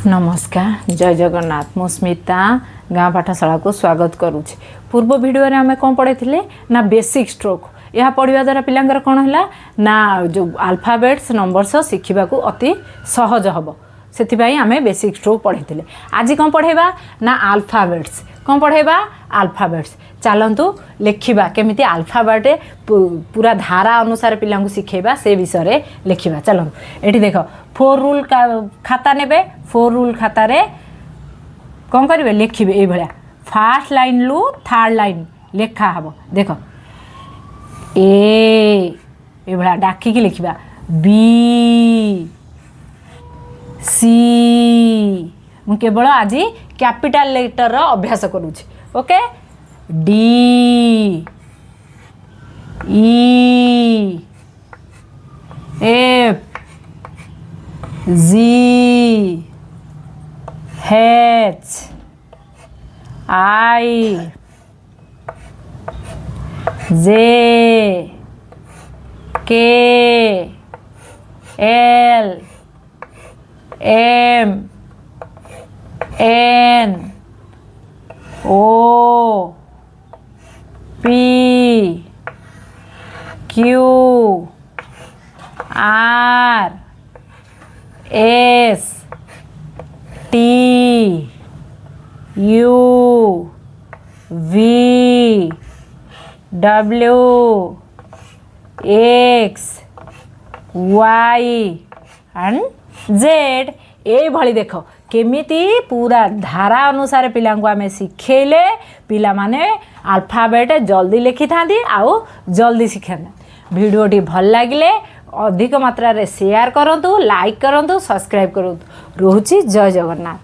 नमस्कार जय जगन्नाथ मुस्मिता गाँ पाठशाला को स्वागत करुच्ची। पूर्व वीडियो रे आमे कौन पढ़े थे ना बेसिक स्ट्रोक यह पढ़ा द्वारा पिलांकर कौन है ना जो अल्फाबेट्स नंबर्स शिखा को अति सहज हम से आमे बेसिक स्ट्रोक पढ़े थे। आज कौन पढ़ेबा ना अल्फाबेट्स कौन पढ़ेबा अल्फाबेट्स चलतु लिखा केमिति अल्फाबेट पूरा धारा अनुसार पिला शिखेबा से विषय लिखा चलतु ये देख 4 रूल खाता ने 4 रूल खाता रे कौन करेंगे लिखे ये फास्ट लाइन लु थर्ड लाइन लेखा हम देख ए भाया डाकिकी लिखा बी सी मु केवल आज कैपिटल लेटर अभ्यास करुँच okay D E F G H I J K L M N O P Q R S T U V W X Y and Z ये भली देख केमिति पूरा धारा अनुसार पिला आम शिखेले पिला माने अल्फाबेट जल्दी लिखि था आउ जल्दी शिखा वीडियोटी भल लगिले अधिक मात्रा रे शेयर करंतु लाइक करंतु सब्सक्राइब करंतु रोहुची जय जगन्नाथ।